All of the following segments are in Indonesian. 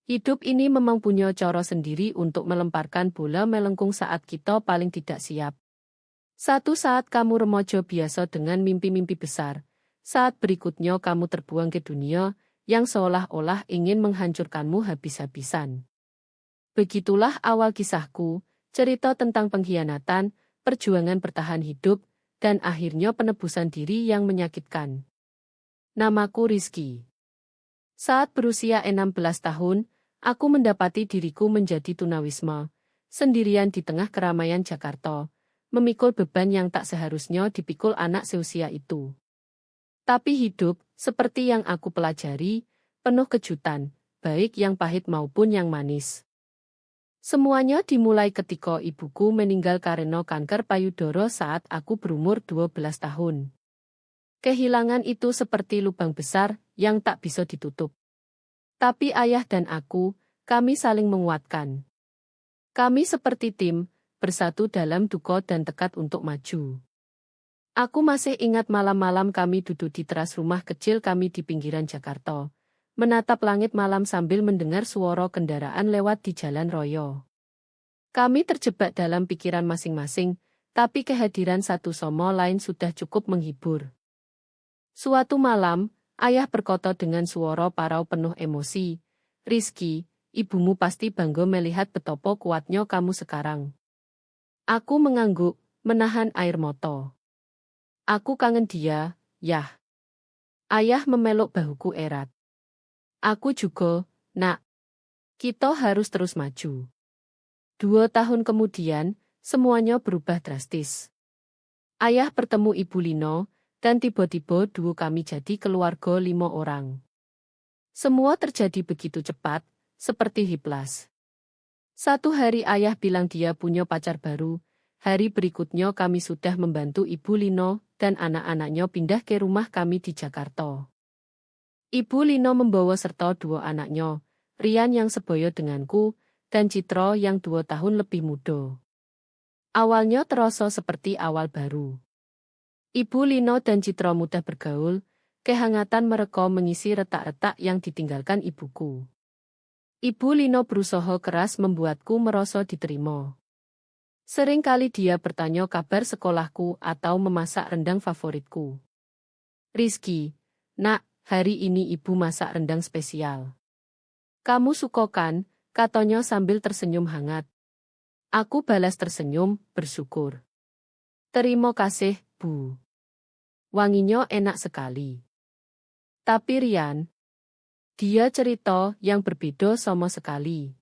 Hidup ini memang punya cara sendiri untuk melemparkan bola melengkung saat kita paling tidak siap. Satu saat kamu remaja biasa dengan mimpi-mimpi besar. Saat berikutnya kamu terbuang ke dunia yang seolah-olah ingin menghancurkanmu habis-habisan. Begitulah awal kisahku, cerita tentang pengkhianatan, perjuangan bertahan hidup, dan akhirnya penebusan diri yang menyakitkan. Namaku Rizky. Saat berusia 16 tahun, aku mendapati diriku menjadi tunawisma, sendirian di tengah keramaian Jakarta, memikul beban yang tak seharusnya dipikul anak seusia itu. Tapi hidup, seperti yang aku pelajari, penuh kejutan, baik yang pahit maupun yang manis. Semuanya dimulai ketika ibuku meninggal karena kanker payudara saat aku berumur 12 tahun. Kehilangan itu seperti lubang besar yang tak bisa ditutup. Tapi ayah dan aku, kami saling menguatkan. Kami seperti tim, bersatu dalam duka dan tekad untuk maju. Aku masih ingat malam-malam kami duduk di teras rumah kecil kami di pinggiran Jakarta, menatap langit malam sambil mendengar suara kendaraan lewat di jalan raya. Kami terjebak dalam pikiran masing-masing, tapi kehadiran satu sama lain sudah cukup menghibur. Suatu malam, ayah berkata dengan suara parau penuh emosi, "Rizky, ibumu pasti bangga melihat betapa kuatnya kamu sekarang." Aku mengangguk, menahan air mata. Aku kangen dia, Yah. Ayah memeluk bahuku erat. Aku juga, Nak. Kita harus terus maju. 2 tahun kemudian, semuanya berubah drastis. Ayah bertemu Ibu Lino, dan tiba-tiba kami jadi keluarga 5 orang. Semua terjadi begitu cepat, seperti hiplas. Satu hari ayah bilang dia punya pacar baru, hari berikutnya kami sudah membantu Ibu Lino dan anak-anaknya pindah ke rumah kami di Jakarta. Ibu Lino membawa serta 2 anaknya, Rian yang sebaya denganku, dan Citra yang 2 tahun lebih muda. Awalnya terasa seperti awal baru. Ibu Lino dan Citra mudah bergaul, kehangatan mereka mengisi retak-retak yang ditinggalkan ibuku. Ibu Lino berusaha keras membuatku merasa diterima. Sering kali dia bertanya kabar sekolahku atau memasak rendang favoritku. "Rizky, Nak, hari ini ibu masak rendang spesial. Kamu suka kan?" katanya sambil tersenyum hangat. Aku balas tersenyum, bersyukur. "Terima kasih, Bu. Wanginya enak sekali." Tapi Rian, dia cerita yang berbeda sama sekali.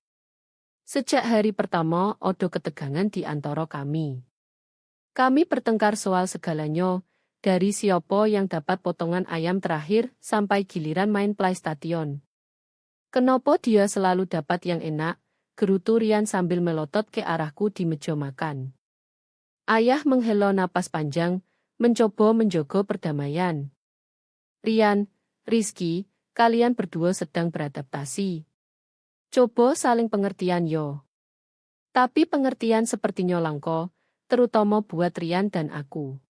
Sejak hari pertama, ada ketegangan di antara kami. Kami bertengkar soal segalanya, dari siapa yang dapat potongan ayam terakhir sampai giliran main PlayStation. "Kenapa dia selalu dapat yang enak?" gerutu Rian sambil melotot ke arahku di meja makan. Ayah menghela napas panjang, mencoba menjaga perdamaian. "Rian, Rizky, kalian berdua sedang beradaptasi. Coba saling pengertian yo." Tapi pengertian sepertinya langka, terutama buat Rian dan aku.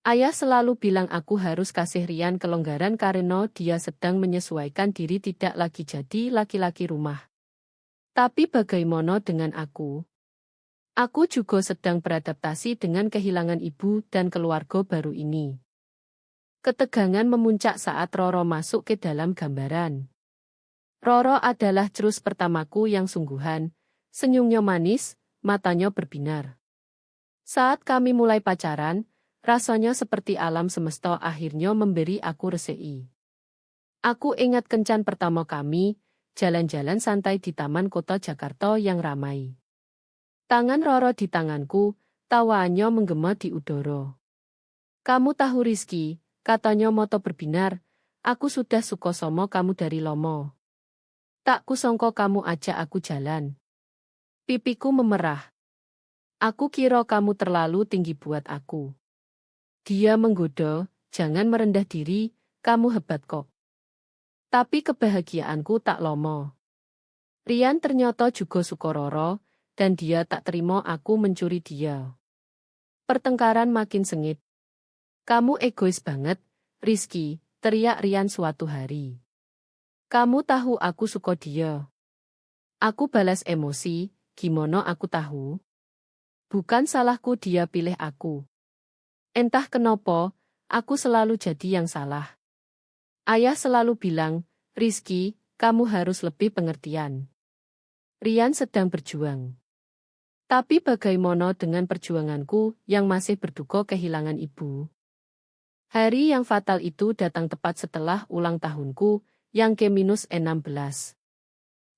Ayah selalu bilang aku harus kasih Rian kelonggaran karena dia sedang menyesuaikan diri tidak lagi jadi laki-laki rumah. Tapi bagaimana dengan aku? Aku juga sedang beradaptasi dengan kehilangan ibu dan keluarga baru ini. Ketegangan memuncak saat Roro masuk ke dalam gambaran. Roro adalah cerus pertamaku yang sungguhan, senyumnya manis, matanya berbinar. Saat kami mulai pacaran, rasanya seperti alam semesta akhirnya memberi aku resei. Aku ingat kencan pertama kami, jalan-jalan santai di Taman Kota Jakarta yang ramai. Tangan Roro di tanganku, tawaannya menggema di udara. "Kamu tahu Rizky," katanya mata berbinar, "aku sudah suka sama kamu dari lama. Tak kusangka kamu ajak aku jalan." Pipiku memerah. "Aku kira kamu terlalu tinggi buat aku." Dia menggoda, "Jangan merendah diri, kamu hebat kok." Tapi kebahagiaanku tak lama. Rian ternyata juga suka Roro, dan dia tak terima aku mencuri dia. Pertengkaran makin sengit. "Kamu egois banget, Rizky," teriak Rian suatu hari. "Kamu tahu aku suka dia." Aku balas emosi, gimana aku tahu? Bukan salahku dia pilih aku. Entah kenapa, aku selalu jadi yang salah. Ayah selalu bilang, Rizky, kamu harus lebih pengertian. Rian sedang berjuang. Tapi bagaimana dengan perjuanganku yang masih berduka kehilangan ibu? Hari yang fatal itu datang tepat setelah ulang tahunku, yang ke-16.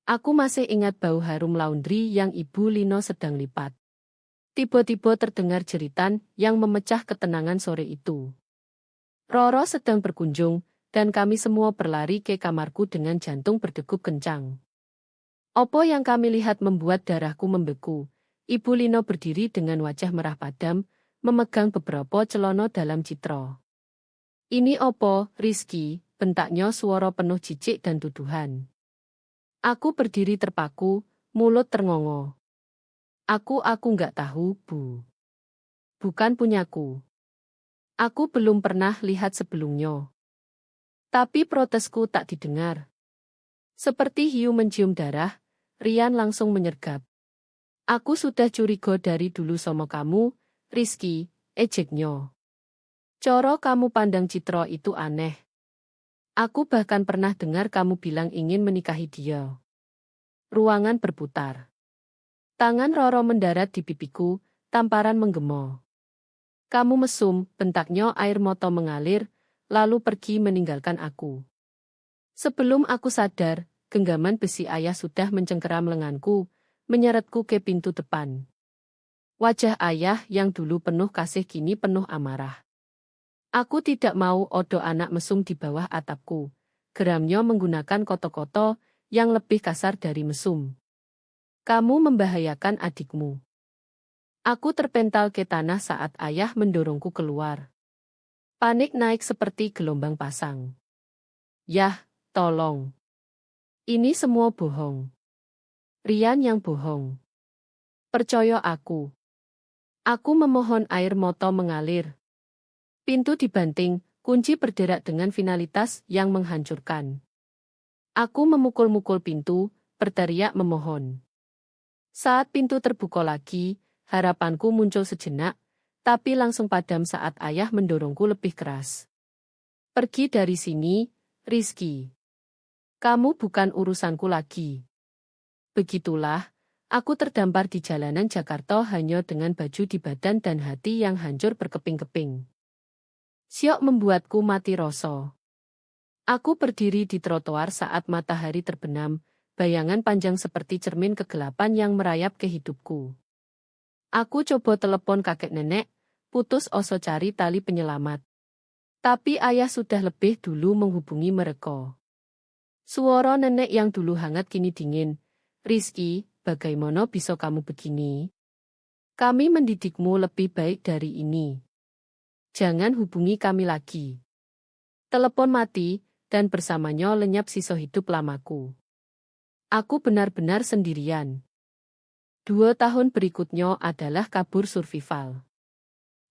Aku masih ingat bau harum laundry yang Ibu Lino sedang lipat. Tiba-tiba terdengar jeritan yang memecah ketenangan sore itu. Roro sedang berkunjung, dan kami semua berlari ke kamarku dengan jantung berdegup kencang. Apa yang kami lihat membuat darahku membeku. Ibu Lino berdiri dengan wajah merah padam, memegang beberapa celana dalam citra. Ini opo, Rizky, bentaknya suara penuh jijik dan tuduhan. Aku berdiri terpaku, mulut terngongol. Aku nggak tahu, Bu. Bukan punyaku. Aku belum pernah lihat sebelumnya. Tapi protesku tak didengar. Seperti hiu mencium darah, Rian langsung menyergap. Aku sudah curiga dari dulu sama kamu, Rizky, ejeknya. Coro kamu pandang Citra itu aneh. Aku bahkan pernah dengar kamu bilang ingin menikahi dia. Ruangan berputar. Tangan Roro mendarat di pipiku, tamparan menggema. Kamu mesum, bentaknya air mata mengalir, lalu pergi meninggalkan aku. Sebelum aku sadar, genggaman besi ayah sudah mencengkeram lenganku, menyeretku ke pintu depan. Wajah ayah yang dulu penuh kasih kini penuh amarah. Aku tidak mau odo anak mesum di bawah atapku. Geramnya menggunakan koto-koto yang lebih kasar dari mesum. Kamu membahayakan adikmu. Aku terpental ke tanah saat ayah mendorongku keluar. Panik naik seperti gelombang pasang. Yah, tolong. Ini semua bohong. Rian yang bohong. Percaya aku. Aku memohon air mata mengalir. Pintu dibanting, kunci berderak dengan finalitas yang menghancurkan. Aku memukul-mukul pintu, berteriak memohon. Saat pintu terbuka lagi, harapanku muncul sejenak, tapi langsung padam saat ayah mendorongku lebih keras. Pergi dari sini, Rizky. Kamu bukan urusanku lagi. Begitulah, aku terdampar di jalanan Jakarta hanya dengan baju di badan dan hati yang hancur berkeping-keping. Syok membuatku mati rasa. Aku berdiri di trotoar saat matahari terbenam, bayangan panjang seperti cermin kegelapan yang merayap ke hidupku. Aku coba telepon kakek nenek, putus oso cari tali penyelamat. Tapi ayah sudah lebih dulu menghubungi mereka. Suara nenek yang dulu hangat kini dingin. Rizky, bagaimana bisa kamu begini? Kami mendidikmu lebih baik dari ini. Jangan hubungi kami lagi. Telepon mati, dan bersamanya lenyap sisa hidup lamaku. Aku benar-benar sendirian. 2 tahun berikutnya adalah kabur survival.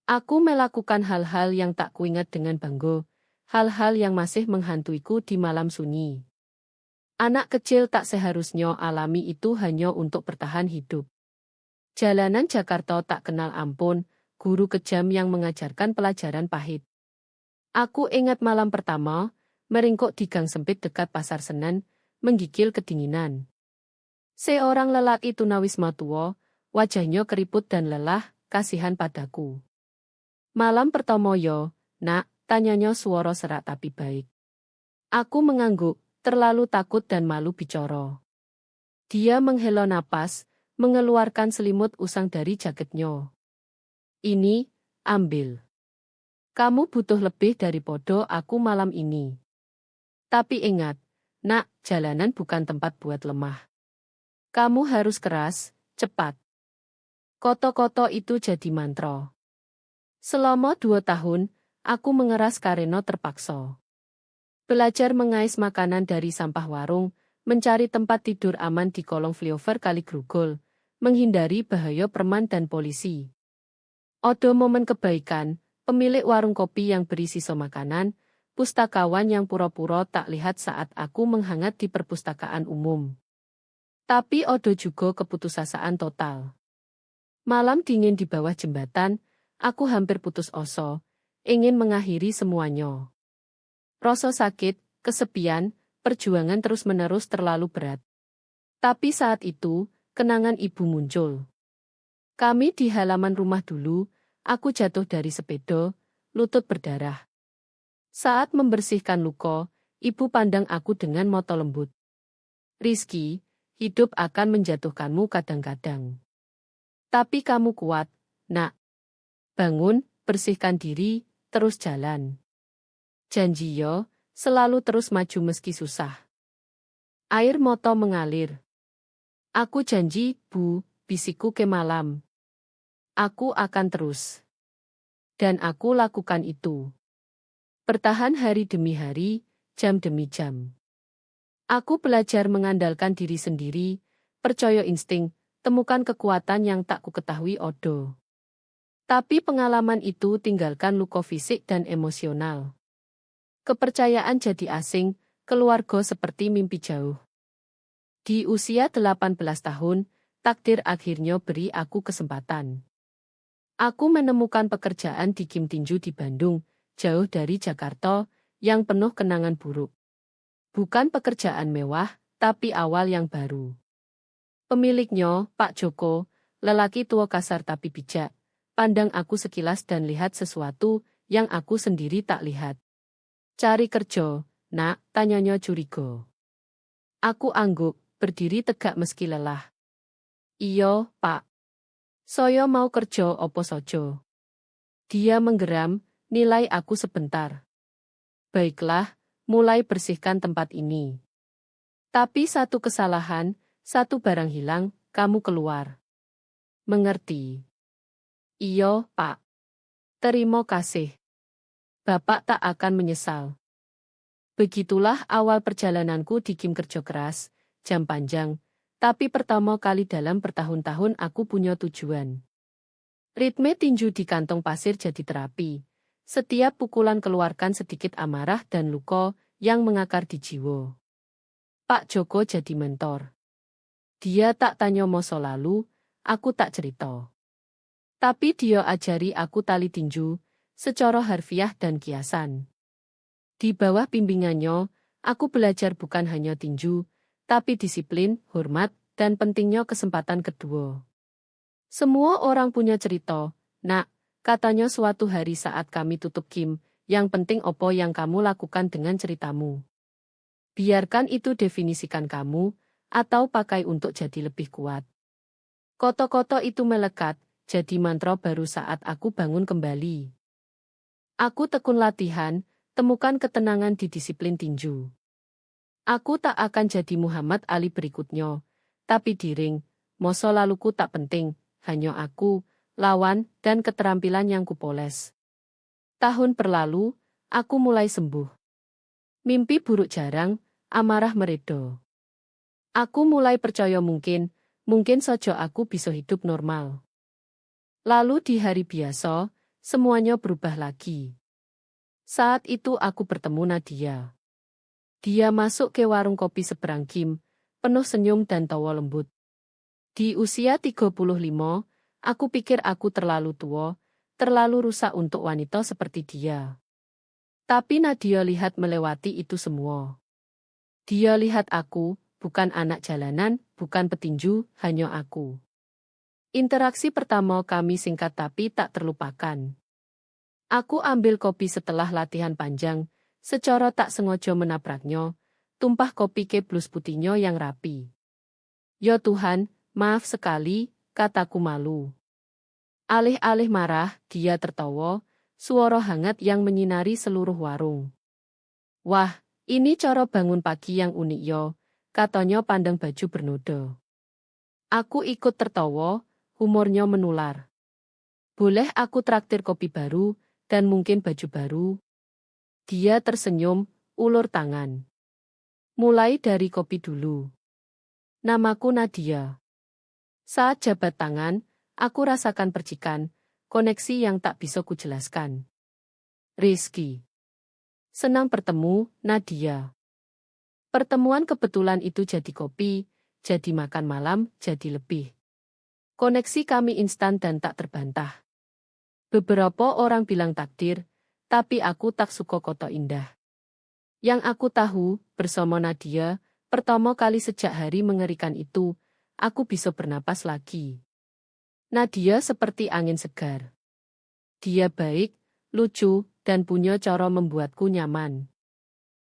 Aku melakukan hal-hal yang tak kuingat dengan bangga, hal-hal yang masih menghantuiku di malam sunyi. Anak kecil tak seharusnya alami itu hanya untuk bertahan hidup. Jalanan Jakarta tak kenal ampun, guru kejam yang mengajarkan pelajaran pahit. Aku ingat malam pertama, meringkuk di gang sempit dekat Pasar Senen, menggigil kedinginan. Seorang lelaki tunawisma tua, wajahnya keriput dan lelah, kasihan padaku. Malam pertama yo, nak, tanyanya suara serak tapi baik. Aku mengangguk, terlalu takut dan malu bicara. Dia menghela napas, mengeluarkan selimut usang dari jaketnya. Ini, ambil. Kamu butuh lebih daripada aku malam ini. Tapi ingat, nak, jalanan bukan tempat buat lemah. Kamu harus keras, cepat. Koto-koto itu jadi mantra. Selama 2 tahun, aku mengeras karena terpaksa. Belajar mengais makanan dari sampah warung, mencari tempat tidur aman di kolong flyover Kali Grogol, menghindari bahaya preman dan polisi. Odo momen kebaikan, pemilik warung kopi yang beri sisa makanan, pustakawan yang pura-pura tak lihat saat aku menghangat di perpustakaan umum. Tapi odo juga keputusasaan total. Malam dingin di bawah jembatan, aku hampir putus asa, ingin mengakhiri semuanya. Rasa sakit, kesepian, perjuangan terus-menerus terlalu berat. Tapi saat itu, kenangan ibu muncul. Kami di halaman rumah dulu, aku jatuh dari sepeda, lutut berdarah. Saat membersihkan luka, ibu pandang aku dengan mata lembut. Rizky, hidup akan menjatuhkanmu kadang-kadang. Tapi kamu kuat, nak. Bangun, bersihkan diri, terus jalan. Janji yo, selalu terus maju meski susah. Air mata mengalir. Aku janji, Bu, bisikku ke malam. Aku akan terus. Dan aku lakukan itu. Bertahan hari demi hari, jam demi jam. Aku belajar mengandalkan diri sendiri, percaya insting, temukan kekuatan yang tak kuketahui odo. Tapi pengalaman itu tinggalkan luka fisik dan emosional. Kepercayaan jadi asing, keluarga seperti mimpi jauh. Di usia 18 tahun, takdir akhirnya beri aku kesempatan. Aku menemukan pekerjaan di Kim Tinju di Bandung, jauh dari Jakarta, yang penuh kenangan buruk. Bukan pekerjaan mewah, tapi awal yang baru. Pemiliknya, Pak Joko, lelaki tua kasar tapi bijak, pandang aku sekilas dan lihat sesuatu yang aku sendiri tak lihat. Cari kerja, nak, tanyanya curiga. Aku angguk, berdiri tegak meski lelah. Iyo, Pak. Saya mau kerja opo sojo. Dia menggeram, nilai aku sebentar. Baiklah, mulai bersihkan tempat ini. Tapi satu kesalahan, satu barang hilang, kamu keluar. Mengerti? Iyo, Pak. Terima kasih. Bapak tak akan menyesal. Begitulah awal perjalananku di Kim kerja keras, jam panjang, tapi pertama kali dalam bertahun-tahun aku punya tujuan. Ritme tinju di kantong pasir jadi terapi. Setiap pukulan keluarkan sedikit amarah dan luka yang mengakar di jiwa. Pak Joko jadi mentor. Dia tak tanya masa lalu, aku tak cerita. Tapi dia ajari aku tali tinju, secara harfiah dan kiasan. Di bawah bimbingannya, aku belajar bukan hanya tinju, tapi disiplin, hormat, dan pentingnya kesempatan kedua. Semua orang punya cerita, nak, katanya suatu hari saat kami tutup Kim, yang penting opo yang kamu lakukan dengan ceritamu. Biarkan itu definisikan kamu, atau pakai untuk jadi lebih kuat. Koto-koto itu melekat, jadi mantra baru saat aku bangun kembali. Aku tekun latihan, temukan ketenangan di disiplin tinju. Aku tak akan jadi Muhammad Ali berikutnya, tapi diring, masa laluku tak penting, hanya aku, lawan, dan keterampilan yang kupoles. Tahun berlalu, aku mulai sembuh. Mimpi buruk jarang, amarah meredo. Aku mulai percaya mungkin saja aku bisa hidup normal. Lalu di hari biasa, semuanya berubah lagi. Saat itu aku bertemu Nadia. Dia masuk ke warung kopi seberang Kim, penuh senyum dan tawa lembut. Di usia 35, aku pikir aku terlalu tua, terlalu rusak untuk wanita seperti dia. Tapi Nadia lihat melewati itu semua. Dia lihat aku, bukan anak jalanan, bukan petinju, hanya aku. Interaksi pertama kami singkat tapi tak terlupakan. Aku ambil kopi setelah latihan panjang, secara tak sengaja menabraknya, tumpah kopi ke blus putihnya yang rapi. Ya Tuhan, maaf sekali, kataku malu. Alih-alih marah, dia tertawa, suara hangat yang menyinari seluruh warung. Wah, ini cara bangun pagi yang unik yo, katanya pandang baju bernoda. Aku ikut tertawa, humornya menular. Boleh aku traktir kopi baru, dan mungkin baju baru? Dia tersenyum, ulur tangan. Mulai dari kopi dulu. Namaku Nadia. Saat jabat tangan, aku rasakan percikan, koneksi yang tak bisa kujelaskan. Rizky. Senang bertemu, Nadia. Pertemuan kebetulan itu jadi kopi, jadi makan malam, jadi lebih. Koneksi kami instan dan tak terbantah. Beberapa orang bilang takdir, tapi aku tak suka koto indah. Yang aku tahu, bersama Nadia, pertama kali sejak hari mengerikan itu, aku bisa bernapas lagi. Nadia seperti angin segar. Dia baik, lucu, dan punya cara membuatku nyaman.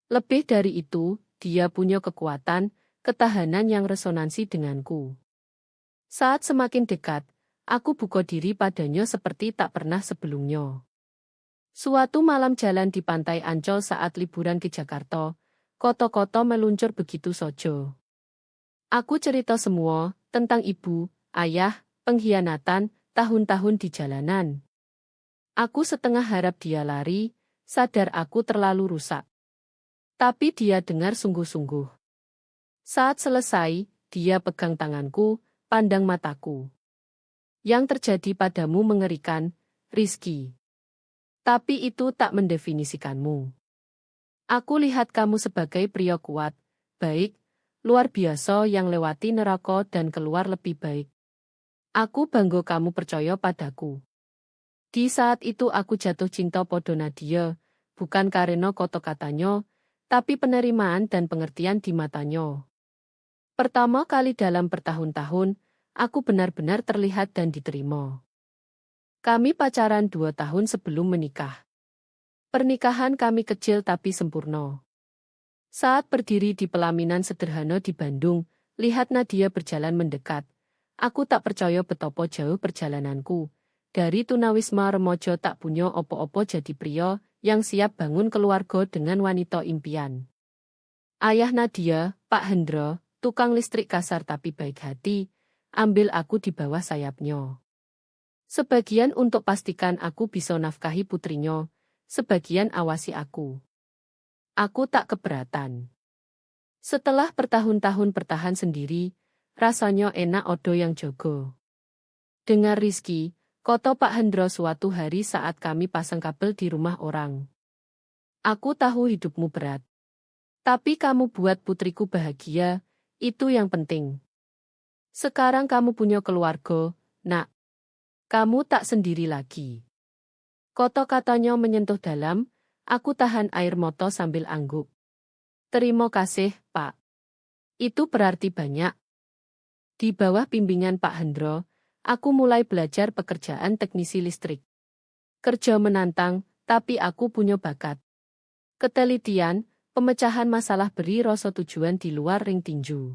Lebih dari itu, dia punya kekuatan, ketahanan yang resonansi denganku. Saat semakin dekat, aku buka diri padanya seperti tak pernah sebelumnya. Suatu malam jalan di pantai Ancol saat liburan ke Jakarta, koto-koto meluncur begitu saja. Aku cerita semua, tentang ibu, ayah, pengkhianatan, tahun-tahun di jalanan. Aku setengah harap dia lari, sadar aku terlalu rusak. Tapi dia dengar sungguh-sungguh. Saat selesai, dia pegang tanganku, pandang mataku. Yang terjadi padamu mengerikan, Rizky. Tapi itu tak mendefinisikanmu. Aku lihat kamu sebagai pria kuat, baik, luar biasa yang lewati neraka dan keluar lebih baik. Aku bangga kamu percaya padaku. Di saat itu aku jatuh cinta pada Nadia, bukan karena kata-katanya, tapi penerimaan dan pengertian di matanya. Pertama kali dalam bertahun-tahun, aku benar-benar terlihat dan diterima. Kami pacaran 2 tahun sebelum menikah. Pernikahan kami kecil tapi sempurna. Saat berdiri di pelaminan sederhana di Bandung, lihat Nadia berjalan mendekat. Aku tak percaya betapa jauh perjalananku. Dari tunawisma remaja tak punya opo-opo jadi pria yang siap bangun keluarga dengan wanita impian. Ayah Nadia, Pak Hendro, tukang listrik kasar tapi baik hati, ambil aku di bawah sayapnya. Sebagian untuk pastikan aku bisa nafkahi putrinya, sebagian awasi aku. Aku tak keberatan. Setelah bertahun-tahun bertahan sendiri, rasanya enak odo yang jogo. Dengar Rizky, koto Pak Hendro suatu hari saat kami pasang kabel di rumah orang. Aku tahu hidupmu berat. Tapi kamu buat putriku bahagia, itu yang penting. Sekarang kamu punya keluarga, nak. Kamu tak sendiri lagi. Kata-katanya menyentuh dalam, aku tahan air mata sambil angguk. Terima kasih, Pak. Itu berarti banyak. Di bawah bimbingan Pak Hendro, aku mulai belajar pekerjaan teknisi listrik. Kerja menantang, tapi aku punya bakat. Ketelitian, pemecahan masalah beri rasa tujuan di luar ring tinju.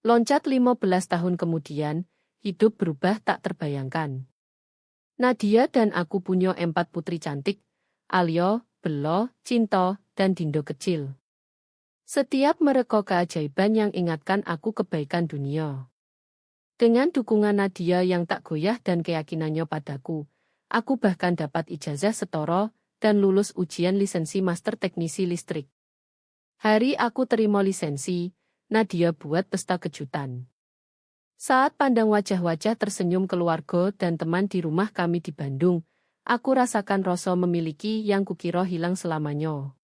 Loncat 15 tahun kemudian, hidup berubah tak terbayangkan. Nadia dan aku punya 4 putri cantik, Alyo, Belo, Cinta, dan Dindo kecil. Setiap mereka keajaiban yang ingatkan aku kebaikan dunia. Dengan dukungan Nadia yang tak goyah dan keyakinannya padaku, aku bahkan dapat ijazah setara dan lulus ujian lisensi master teknisi listrik. Hari aku terima lisensi, Nadia buat pesta kejutan. Saat pandang wajah-wajah tersenyum keluarga dan teman di rumah kami di Bandung, aku rasakan rasa memiliki yang kukira hilang selamanya.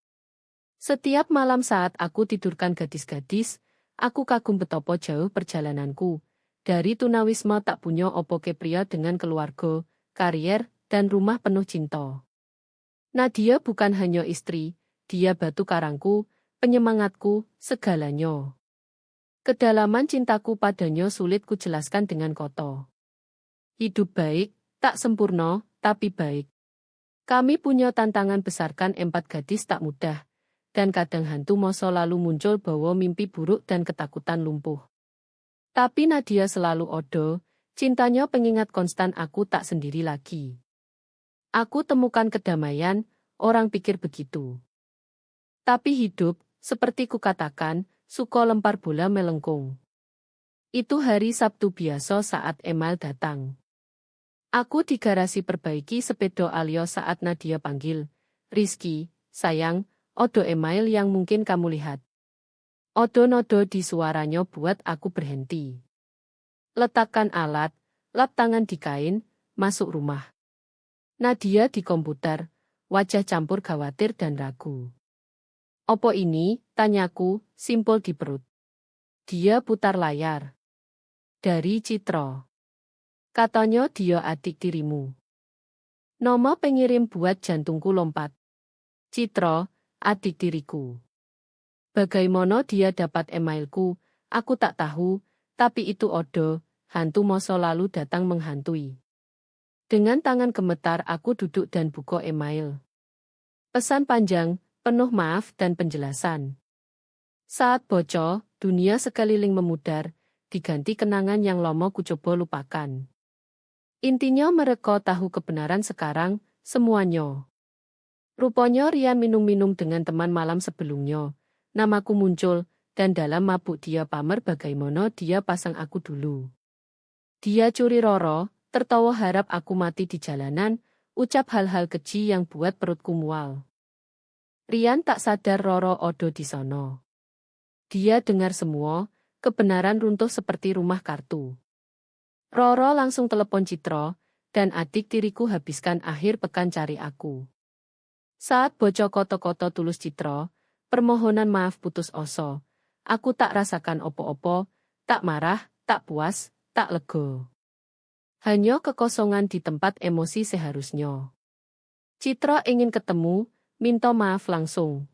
Setiap malam saat aku tidurkan gadis-gadis, aku kagum betapa jauh perjalananku. Dari tunawisma tak punya opo ke pria dengan keluarga, karier, dan rumah penuh cinta. Nadia bukan hanya istri, dia batu karangku, penyemangatku, segalanya. Kedalaman cintaku padanya sulit kujelaskan dengan kata. Hidup baik, tak sempurna, tapi baik. Kami punya tantangan besarkan 4 gadis tak mudah, dan kadang hantu masa lalu muncul bawa mimpi buruk dan ketakutan lumpuh. Tapi Nadia selalu odo, cintanya pengingat konstan aku tak sendiri lagi. Aku temukan kedamaian, orang pikir begitu. Tapi hidup, seperti kukatakan, suka lempar bola melengkung. Itu hari Sabtu biasa saat Emal datang. Aku di garasi perbaiki sepeda Alyo saat Nadia panggil, Rizky, sayang, odo email yang mungkin kamu lihat. Odo-nodo di suaranya buat aku berhenti. Letakkan alat, lap tangan di kain, masuk rumah. Nadia di komputer, wajah campur khawatir dan ragu. Opo ini, tanyaku, simpul di perut. Dia putar layar. Dari Citra. Katanya dia adik dirimu. Nomo pengirim buat jantungku lompat. Citra, adik diriku. Bagaimana dia dapat emailku, aku tak tahu, tapi itu Odo, hantu masa lalu datang menghantui. Dengan tangan gemetar aku duduk dan buka email. Pesan panjang, penuh maaf dan penjelasan. Saat bocor, dunia sekeliling memudar, diganti kenangan yang lama kucoba lupakan. Intinya mereka tahu kebenaran sekarang, semuanya. Rupanya Rian minum-minum dengan teman malam sebelumnya. Namaku muncul, dan dalam mabuk dia pamer bagaimana dia pasang aku dulu. Dia curi Roro, tertawa harap aku mati di jalanan, ucap hal-hal keji yang buat perutku mual. Rian tak sadar Roro Odo di sono. Dia dengar semua, kebenaran runtuh seperti rumah kartu. Roro langsung telepon Citra, dan adik tiriku habiskan akhir pekan cari aku. Saat bocor koto-koto tulus Citra, permohonan maaf putus asa. Aku tak rasakan opo-opo, tak marah, tak puas, tak lega. Hanya kekosongan di tempat emosi seharusnya. Citra ingin ketemu, minta maaf langsung.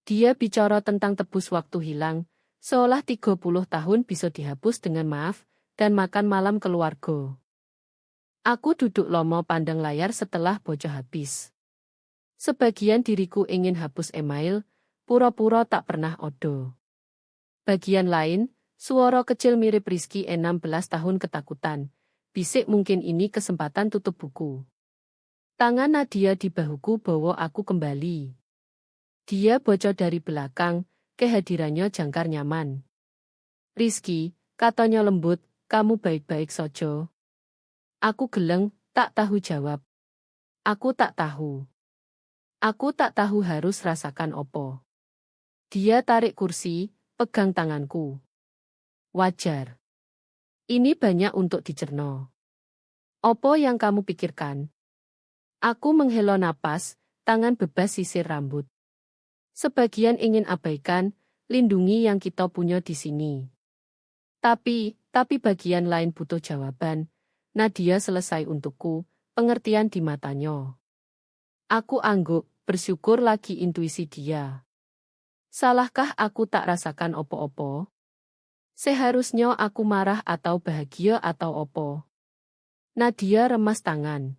Dia bicara tentang tebus waktu hilang, seolah 30 tahun bisa dihapus dengan maaf, dan makan malam keluarga. Aku duduk lomo pandang layar setelah bocor habis. Sebagian diriku ingin hapus email, pura-pura tak pernah Odo. Bagian lain, suara kecil mirip Rizky 16 tahun ketakutan. Bisik mungkin ini kesempatan tutup buku. Tangan Nadia di bahuku bawa aku kembali. Dia bocor dari belakang, kehadirannya jangkar nyaman. Rizky, katanya lembut, kamu baik-baik saja. Aku geleng, tak tahu jawab. Aku tak tahu. Aku tak tahu harus rasakan opo. Dia tarik kursi, pegang tanganku. Wajar. Ini banyak untuk dicerna. Opo yang kamu pikirkan? Aku menghela napas, tangan bebas sisir rambut. Sebagian ingin abaikan, lindungi yang kita punya di sini. Tapi bagian lain butuh jawaban. Nadia selesai untukku, pengertian di matanya. Aku angguk, bersyukur lagi intuisi dia. Salahkah aku tak rasakan opo-opo? Seharusnya aku marah atau bahagia atau opo? Nadia remas tangan.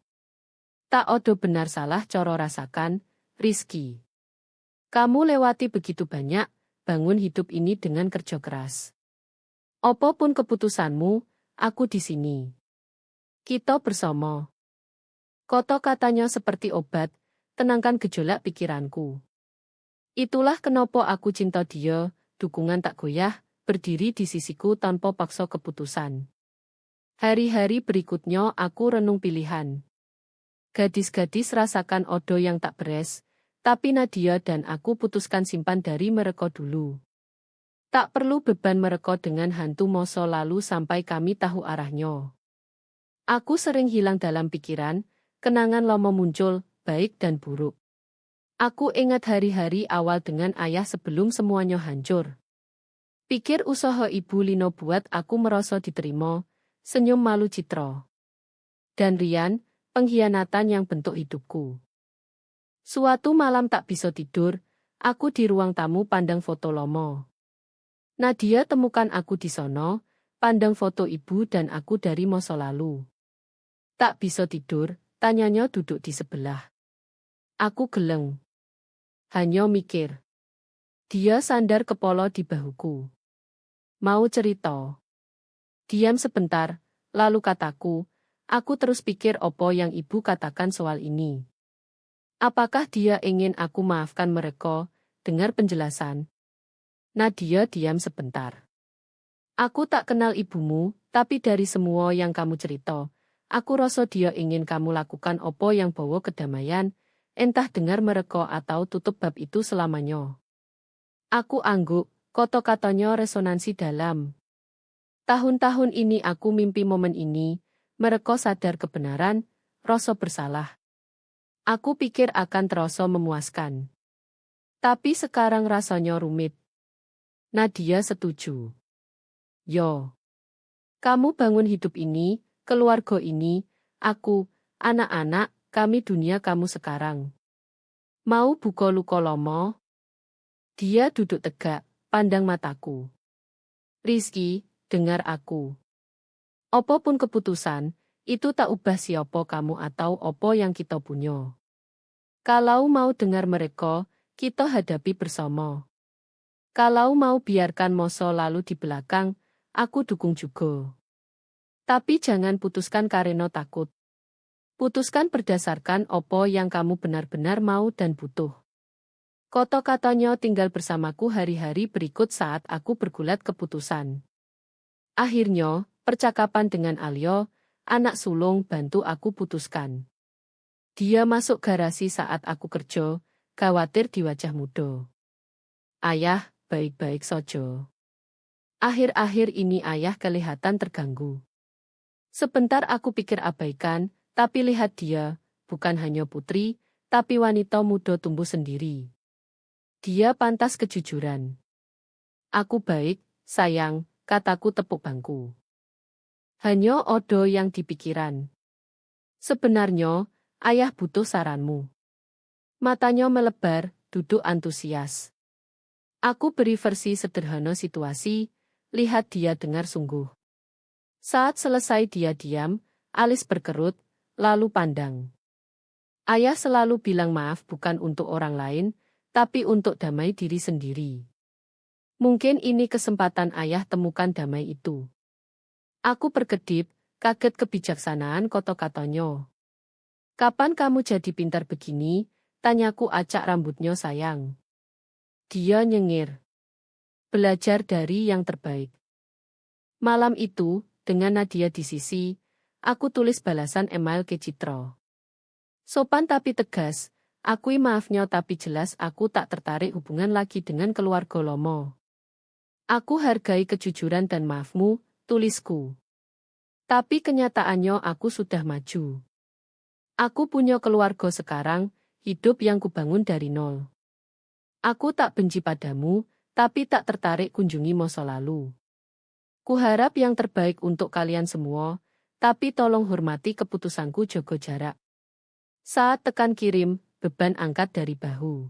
Tak odo benar salah coro rasakan, Rizky. Kamu lewati begitu banyak, bangun hidup ini dengan kerja keras. Apapun keputusanmu, aku di sini. Kita bersama. Kata-katanya seperti obat, tenangkan gejolak pikiranku. Itulah kenapa aku cinta dia, dukungan tak goyah, berdiri di sisiku tanpa paksa keputusan. Hari-hari berikutnya aku renung pilihan. Gadis-gadis rasakan Odo yang tak beres, tapi Nadia dan aku putuskan simpan dari mereka dulu. Tak perlu beban mereka dengan hantu masa lalu sampai kami tahu arahnya. Aku sering hilang dalam pikiran, kenangan lama muncul, baik dan buruk. Aku ingat hari-hari awal dengan ayah sebelum semuanya hancur. Pikir usaha Ibu Lino buat aku merasa diterima, senyum malu Citra. Dan Rian, pengkhianatan yang bentuk hidupku. Suatu malam tak bisa tidur, aku di ruang tamu pandang foto lama. Nadia temukan aku di sono, pandang foto ibu dan aku dari masa lalu. Tak bisa tidur, tanyanya duduk di sebelah. Aku geleng. Hanya mikir. Dia sandar kepala di bahuku. Mau cerita. Diam sebentar, lalu kataku, aku terus pikir apa yang ibu katakan soal ini. Apakah dia ingin aku maafkan mereka, dengar penjelasan. Nadia diam sebentar. Aku tak kenal ibumu, tapi dari semua yang kamu cerita, aku rasa dia ingin kamu lakukan apa yang bawa kedamaian, entah dengar mereka atau tutup bab itu selamanya. Aku angguk, kata-katanya resonansi dalam. Tahun-tahun ini aku mimpi momen ini, mereka sadar kebenaran, rasa bersalah. Aku pikir akan terasa memuaskan. Tapi sekarang rasanya rumit. Nadia setuju. Yo. Kamu bangun hidup ini, keluarga ini, aku, anak-anak, kami dunia kamu sekarang. Mau buka luka lomo? Dia duduk tegak, pandang mataku. Rizky, dengar aku. Apapun keputusan, itu tak ubah siapa kamu atau opo yang kita punya. Kalau mau dengar mereka, kita hadapi bersama. Kalau mau biarkan masa lalu di belakang, aku dukung juga. Tapi jangan putuskan karena takut. Putuskan berdasarkan opo yang kamu benar-benar mau dan butuh. Kata-katanya tinggal bersamaku hari-hari berikut saat aku bergulat keputusan. Akhirnya, percakapan dengan Alyo, anak sulung, bantu aku putuskan. Dia masuk garasi saat aku kerja, khawatir di wajah muda. Ayah, baik-baik saja. Akhir-akhir ini ayah kelihatan terganggu. Sebentar aku pikir abaikan, tapi lihat dia, bukan hanya putri, tapi wanita muda tumbuh sendiri. Dia pantas kejujuran. Aku baik, sayang, kataku tepuk bangku. Hanya odo yang dipikiran. Sebenarnya, ayah butuh saranmu. Matanya melebar, duduk antusias. Aku beri versi sederhana situasi, lihat dia dengar sungguh. Saat selesai dia diam, alis berkerut, lalu pandang. Ayah selalu bilang maaf bukan untuk orang lain, tapi untuk damai diri sendiri. Mungkin ini kesempatan ayah temukan damai itu. Aku berkedip, kaget kebijaksanaan kata-katanya. Kapan kamu jadi pintar begini? Tanyaku acak rambutnya sayang. Dia nyengir. Belajar dari yang terbaik. Malam itu, dengan Nadia di sisi, aku tulis balasan email ke Citra. Sopan tapi tegas, akui maafnya tapi jelas aku tak tertarik hubungan lagi dengan keluarga Lomo. Aku hargai kejujuran dan maafmu, tulisku. Tapi kenyataannya aku sudah maju. Aku punya keluarga sekarang, hidup yang kubangun dari nol. Aku tak benci padamu, tapi tak tertarik kunjungi masa lalu. Kuharap yang terbaik untuk kalian semua, tapi tolong hormati keputusanku jaga jarak. Saat tekan kirim, beban angkat dari bahu.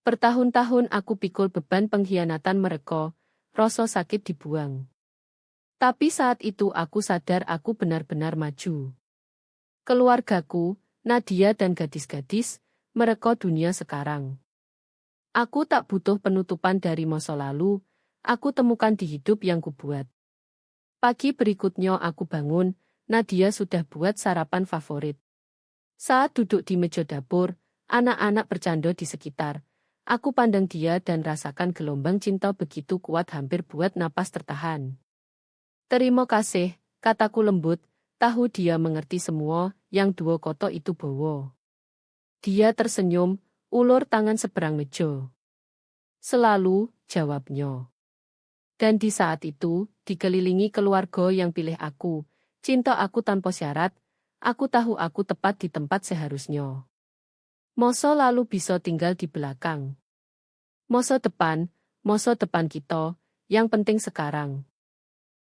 Bertahun-tahun aku pikul beban pengkhianatan mereka, rasa sakit dibuang. Tapi saat itu aku sadar aku benar-benar maju. Keluargaku, Nadia dan gadis-gadis, mereka dunia sekarang. Aku tak butuh penutupan dari masa lalu, aku temukan di hidup yang kubuat. Pagi berikutnya aku bangun, Nadia sudah buat sarapan favorit. Saat duduk di meja dapur, anak-anak bercanda di sekitar. Aku pandang dia dan rasakan gelombang cinta begitu kuat hampir buat napas tertahan. Terima kasih, kataku lembut, tahu dia mengerti semua yang dua koto itu bawa. Dia tersenyum, ulur tangan seberang meja. Selalu, jawabnya. Dan di saat itu, dikelilingi keluarga yang pilih aku, cinta aku tanpa syarat, aku tahu aku tepat di tempat seharusnya. Masa lalu bisa tinggal di belakang. Masa depan kita, yang penting sekarang.